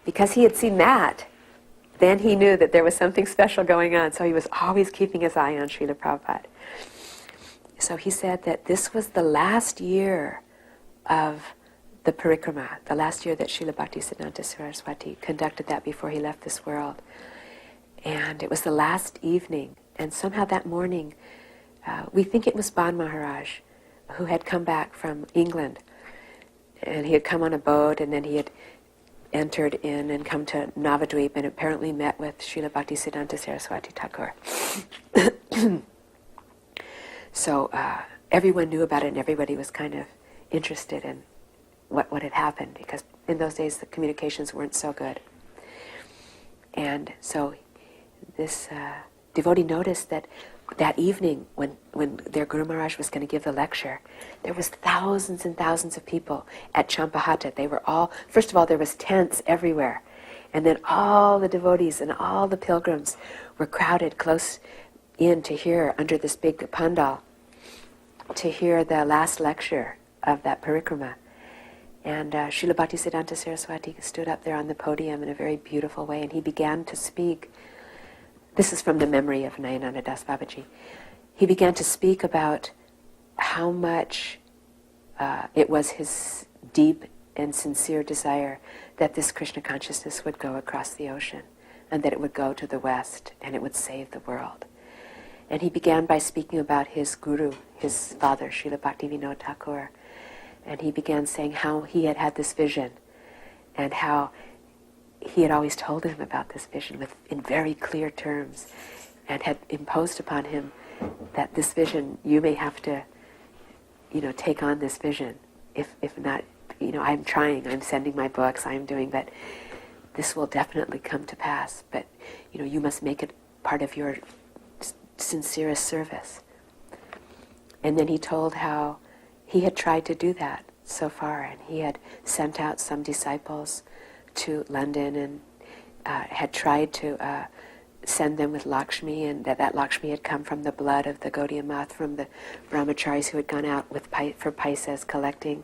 because he had seen that, then he knew that there was something special going on. So he was always keeping his eye on Srila Prabhupada. So he said that this was the last year of the parikrama, the last year that Srila Bhaktisiddhanta Saraswati conducted that before he left this world. And it was the last evening. And somehow that morning, we think it was Ban Maharaj, who had come back from England. And he had come on a boat, and then he had entered in and come to Navadvip and apparently met with Srila Bhaktisiddhanta Saraswati Thakur. So everyone knew about it, and everybody was kind of interested in what had happened, because in those days the communications weren't so good. And so this devotee noticed that that evening when their Guru Maharaj was going to give the lecture, there was thousands and thousands of people at Champahata. They were all, first of all, there was tents everywhere. And then all the devotees and all the pilgrims were crowded close in to hear, under this big pandal, to hear the last lecture of that parikrama. And Srila Bhaktisiddhanta Saraswati stood up there on the podium in a very beautiful way, and he began to speak. This is from the memory of Nayananda Das Babaji. He began to speak about how much it was his deep and sincere desire that this Krishna consciousness would go across the ocean, and that it would go to the West, and it would save the world. And he began by speaking about his guru, his father, Srila Bhaktivinoda Thakur. And he began saying how he had had this vision, and how he had always told him about this vision in very clear terms, and had imposed upon him that this vision, you may have to, take on this vision. If not, I'm trying, I'm sending my books, I'm doing, but this will definitely come to pass. But, you must make it part of your sincerest service. And then he told how he had tried to do that so far, and he had sent out some disciples to London and had tried to send them with Lakshmi, and that Lakshmi had come from the blood of the Gaudiya Math, from the brahmacharis who had gone out with for paisas collecting.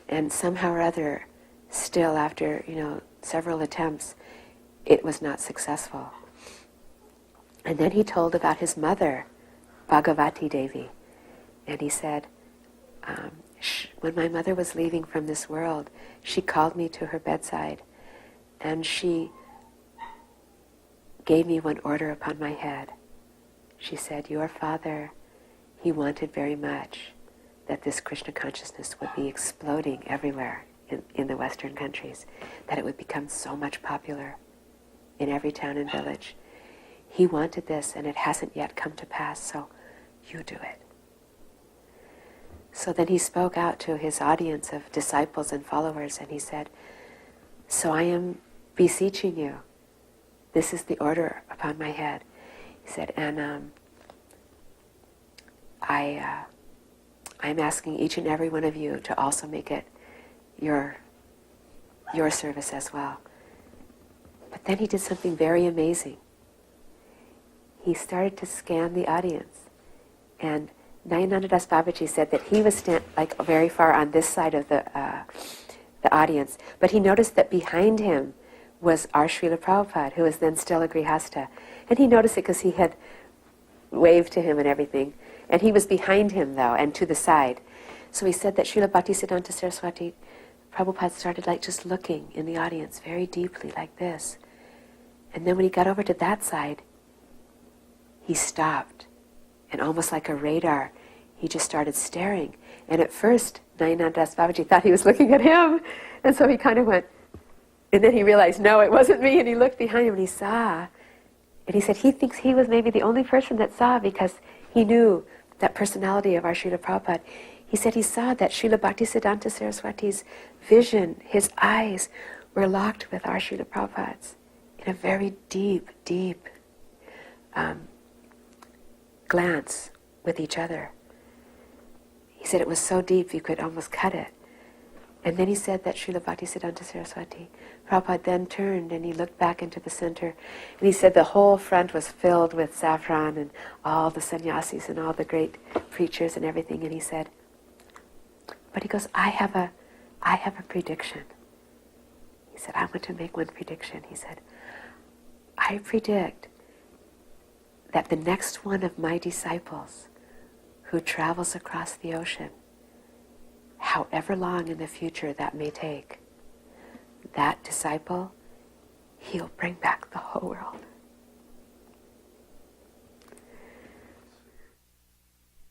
And somehow or other, still after several attempts, it was not successful. And then he told about his mother, Bhagavati Devi, and he said, when my mother was leaving from this world, she called me to her bedside, and she gave me one order upon my head. She said, your father, he wanted very much that this Krishna consciousness would be exploding everywhere in the Western countries, that it would become so much popular in every town and village. He wanted this, and it hasn't yet come to pass, so you do it. So then he spoke out to his audience of disciples and followers, and he said, so I am beseeching you, this is the order upon my head. He said, and I'm asking each and every one of you to also make it your service as well. But then he did something very amazing. He started to scan the audience, and Nayananda Das Babaji said that he was very far on this side of the audience, but he noticed that behind him was our Srila Prabhupada, who was then still a Grihasta. And he noticed it because he had waved to him and everything. And he was behind him, though, and to the side. So he said that Srila Bhaktisiddhanta Saraswati Prabhupada started just looking in the audience very deeply like this. And then when he got over to that side, he stopped. And almost like a radar, he just started staring. And at first, Nayananda Das Babaji thought he was looking at him. And so he kind of went, and then he realized, no, it wasn't me. And he looked behind him and he saw. And he said he thinks he was maybe the only person that saw, because he knew that personality of our Srila Prabhupada. He said he saw that Srila Bhaktisiddhanta Saraswati's vision, his eyes, were locked with our Srila Prabhupada's in a very deep, deep glance with each other. He said it was so deep you could almost cut it. And then he said that Srila Bhaktisiddhanta Saraswati Prabhupada then turned and he looked back into the center, and he said the whole front was filled with saffron and all the sannyasis and all the great preachers and everything. And he said, but he goes, I have a prediction. He said, I want to make one prediction. He said, I predict that the next one of my disciples who travels across the ocean, however long in the future that may take, that disciple, he'll bring back the whole world.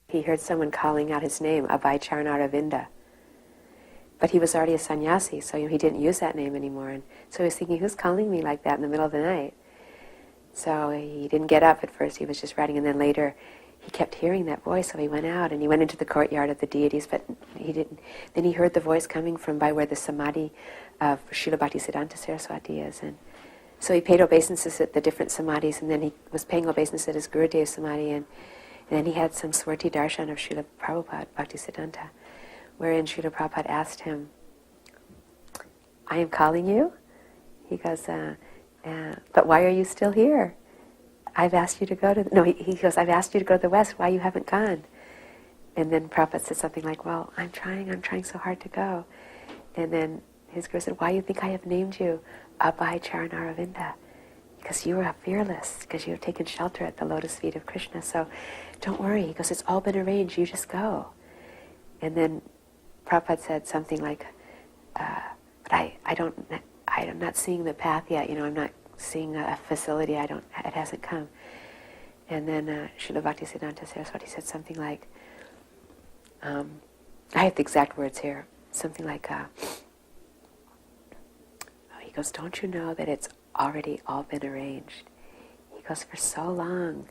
He heard someone calling out his name, Abhay Charnaravinda. But he was already a sannyasi, so he didn't use that name anymore. And so he was thinking, who's calling me like that in the middle of the night? So he didn't get up at first, he was just writing, and then later he kept hearing that voice, so he went out and he went into the courtyard of the deities, but he didn't. Then he heard the voice coming from by where the samadhi of Srila Bhaktisiddhanta Saraswati is. And so he paid obeisances at the different samadhis, and then he was paying obeisance at his Gurudev's samadhi, and then he had some Swarti darshan of Srila Prabhupada, Bhaktisiddhanta, wherein Srila Prabhupada asked him, I am calling you? He goes, but why are you still here? I've asked you to go to... he goes, I've asked you to go to the West, why you haven't gone? And then Prabhupada said something like, well, I'm trying so hard to go. And then his Guru said, why do you think I have named you Abhay Charnaravinda? Because you are fearless, because you have taken shelter at the lotus feet of Krishna. So don't worry. He goes, it's all been arranged, you just go. And then Prabhupada said something like, but I'm not seeing the path yet, I'm not seeing a facility, it hasn't come. And then Srila Bhaktisiddhanta Saraswati said something like, I have the exact words here, something like, he goes, don't you know that it's already all been arranged? He goes, for so long,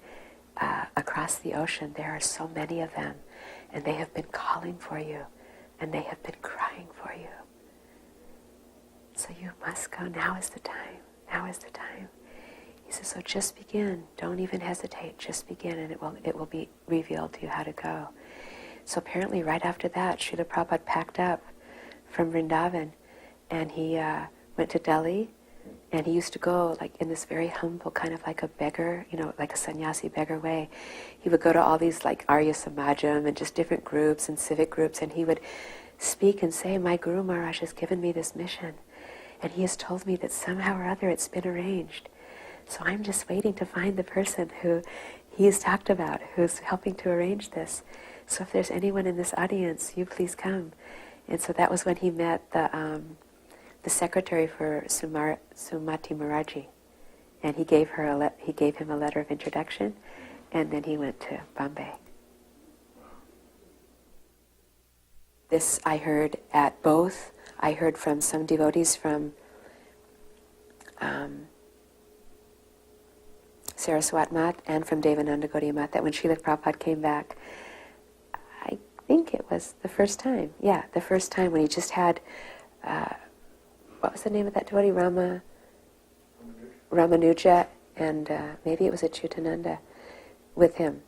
across the ocean, there are so many of them, and they have been calling for you, and they have been crying for you. So you must go, now is the time, now is the time. He says, so just begin, don't even hesitate, just begin, and it will be revealed to you how to go. So apparently right after that, Srila Prabhupada packed up from Vrindavan, and he went to Delhi, and he used to go like in this very humble, kind of like a beggar, like a sannyasi beggar way. He would go to all these like Arya Samajam and just different groups and civic groups, and he would speak and say, my Guru Maharaj has given me this mission, and he has told me that somehow or other it's been arranged. So I'm just waiting to find the person who he has talked about, who's helping to arrange this. So if there's anyone in this audience, you please come. And so that was when he met the secretary for Sumati Maraji, and he gave him a letter of introduction, and then he went to Bombay. This I heard at both. I heard from some devotees from Saraswat Mat and from Devananda Gaudiya Mat that when Srila Prabhupada came back, I think it was the first time. Yeah, the first time when he just had, what was the name of that devotee? Ramanuja, and maybe it was a Chutananda with him.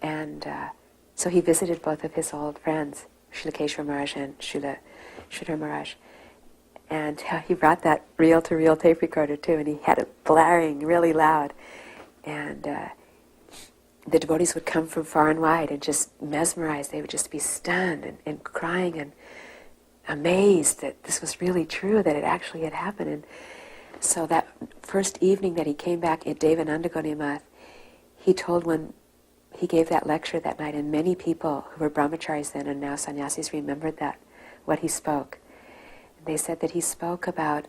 And so he visited both of his old friends, Srila Keshava Maharaj and Srila Sridhar Maharaj. And he brought that reel-to-reel tape recorder too, and he had it blaring really loud. And the devotees would come from far and wide and just mesmerized. They would just be stunned and crying and amazed that this was really true, that it actually had happened. And so that first evening that he came back at Devananda Gaudiya Mat, he told when he gave that lecture that night, and many people who were brahmacharis then and now sannyasis remembered that, what he spoke. They said that he spoke about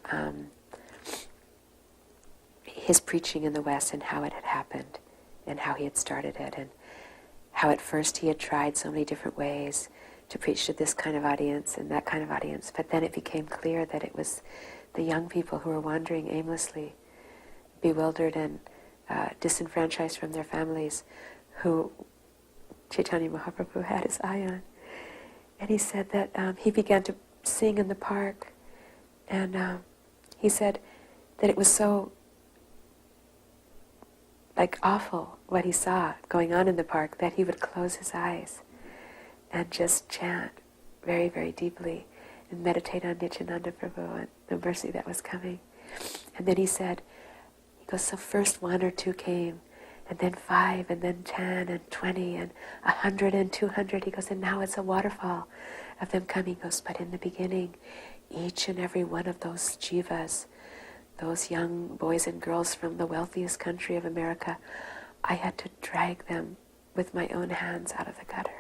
his preaching in the West and how it had happened and how he had started it, and how at first he had tried so many different ways to preach to this kind of audience and that kind of audience, but then it became clear that it was the young people who were wandering aimlessly, bewildered and disenfranchised from their families, who Chaitanya Mahaprabhu had his eye on. And he said that he began to sing in the park, and he said that it was so awful what he saw going on in the park that he would close his eyes and just chant very, very deeply and meditate on Nityananda Prabhu and the mercy that was coming. And then he goes, so first 1 or 2 came, and then 5, and then 10, and 20, and 100, and 200. He goes, and now it's a waterfall of them coming. He goes, but in the beginning, each and every one of those jivas, those young boys and girls from the wealthiest country of America, I had to drag them with my own hands out of the gutter.